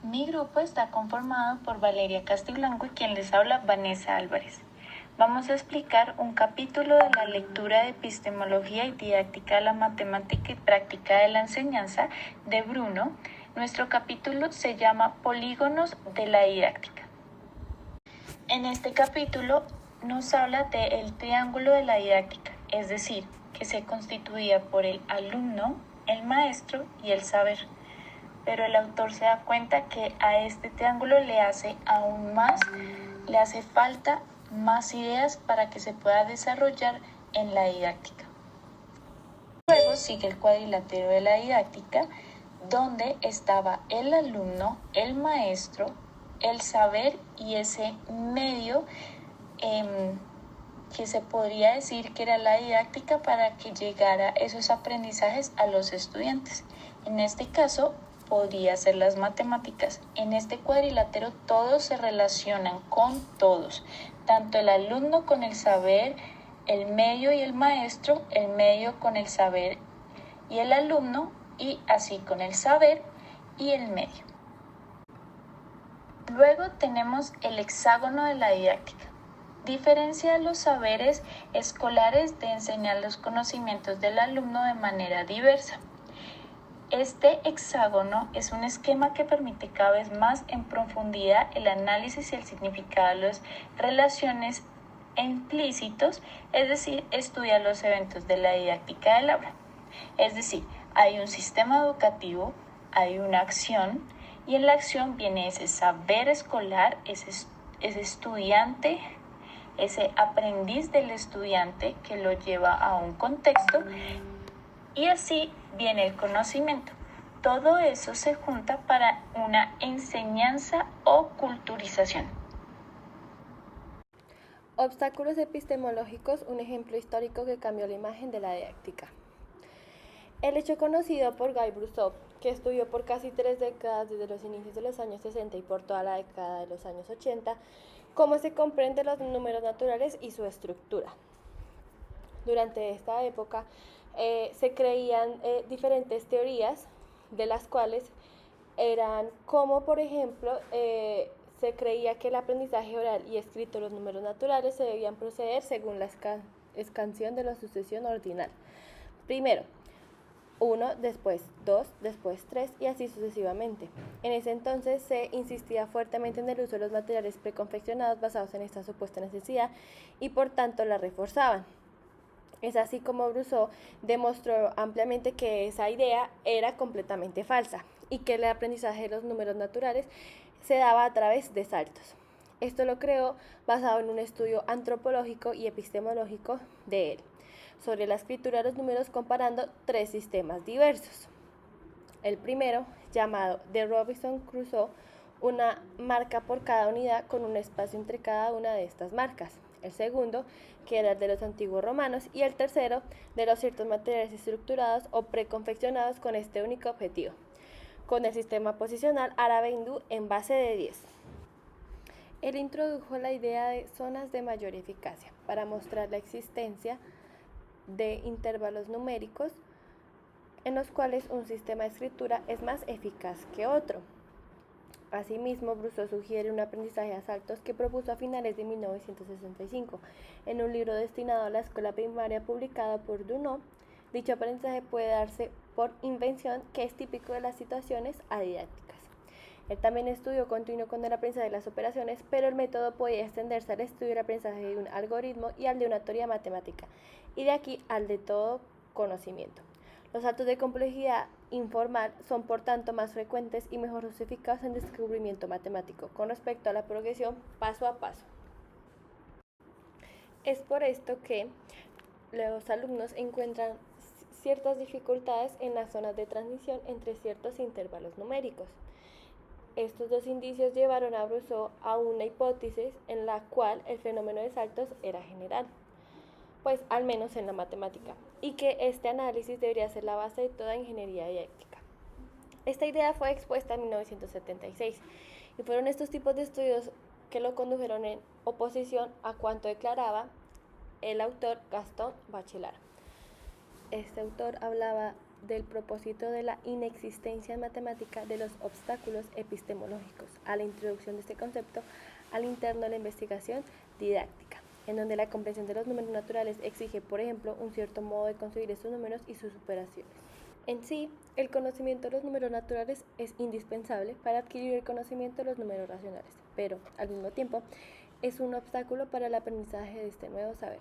Mi grupo está conformado por Valeria Castiblanco y quien les habla, Vanessa Álvarez. Vamos a explicar un capítulo de la lectura de epistemología y didáctica de la matemática y práctica de la enseñanza de Bruno. Nuestro capítulo se llama Polígonos de la didáctica. En este capítulo nos habla del triángulo de la didáctica, es decir, que se constituía por el alumno, el maestro y el saber. Pero el autor se da cuenta que a este triángulo le hace falta más ideas para que se pueda desarrollar en la didáctica. Luego sigue el cuadrilátero de la didáctica, donde estaba el alumno, el maestro, el saber y ese medio que se podría decir que era la didáctica para que llegara esos aprendizajes a los estudiantes. En este caso, podría ser las matemáticas. En este cuadrilátero todos se relacionan con todos, tanto el alumno con el saber, el medio y el maestro, el medio con el saber y el alumno, y así con el saber y el medio. Luego tenemos el hexágono de la didáctica. Diferencia los saberes escolares de enseñar los conocimientos del alumno de manera diversa. Este hexágono es un esquema que permite cada vez más en profundidad el análisis y el significado de las relaciones implícitos, es decir, estudia los eventos de la didáctica del aula. Es decir, hay un sistema educativo, hay una acción, y en la acción viene ese saber escolar, ese estudiante, ese aprendiz del estudiante que lo lleva a un contexto, y así viene el conocimiento. Todo eso se junta para una enseñanza o culturización. Obstáculos epistemológicos, un ejemplo histórico que cambió la imagen de la didáctica. El hecho conocido por Guy Brusseau, que estudió por casi 3 décadas desde los inicios de los años 60 y por toda la década de los años 80, cómo se comprenden los números naturales y su estructura. Durante esta época se creían diferentes teorías, de las cuales eran como, por ejemplo, se creía que el aprendizaje oral y escrito de los números naturales se debían proceder según la escansión de la sucesión ordinal. Primero 1, después 2, después 3 y así sucesivamente. En ese entonces se insistía fuertemente en el uso de los materiales preconfeccionados basados en esta supuesta necesidad y por tanto la reforzaban. Es así como Brusseau demostró ampliamente que esa idea era completamente falsa y que el aprendizaje de los números naturales se daba a través de saltos. Esto lo creó basado en un estudio antropológico y epistemológico de él sobre la escritura de los números comparando 3 sistemas diversos. El primero, llamado de Robinson Crusoe, una marca por cada unidad con un espacio entre cada una de estas marcas. El segundo, que era el de los antiguos romanos, y el tercero, de los ciertos materiales estructurados o preconfeccionados con este único objetivo, con el sistema posicional árabe-hindú en base de 10. Él introdujo la idea de zonas de mayor eficacia para mostrar la existencia de intervalos numéricos en los cuales un sistema de escritura es más eficaz que otro. Asimismo, Brusseau sugiere un aprendizaje a saltos que propuso a finales de 1965 en un libro destinado a la escuela primaria publicado por Duno. Dicho aprendizaje puede darse por invención, que es típico de las situaciones adidácticas. Él también estudió continuo con el aprendizaje de las operaciones, pero el método podía extenderse al estudio del aprendizaje de un algoritmo y al de una teoría matemática, y de aquí al de todo conocimiento. Los saltos de complejidad informal son por tanto más frecuentes y mejor justificados en descubrimiento matemático con respecto a la progresión paso a paso. Es por esto que los alumnos encuentran ciertas dificultades en las zonas de transición entre ciertos intervalos numéricos. Estos dos indicios llevaron a Brusseau a una hipótesis en la cual el fenómeno de saltos era general, pues al menos en la matemática, y que este análisis debería ser la base de toda ingeniería didáctica. Esta idea fue expuesta en 1976 y fueron estos tipos de estudios que lo condujeron en oposición a cuanto declaraba el autor Gaston Bachelard. Este autor hablaba del propósito de la inexistencia en matemática de los obstáculos epistemológicos, a la introducción de este concepto al interno de la investigación didáctica, en donde la comprensión de los números naturales exige, por ejemplo, un cierto modo de concebir estos números y sus operaciones. En sí, el conocimiento de los números naturales es indispensable para adquirir el conocimiento de los números racionales, pero, al mismo tiempo, es un obstáculo para el aprendizaje de este nuevo saber.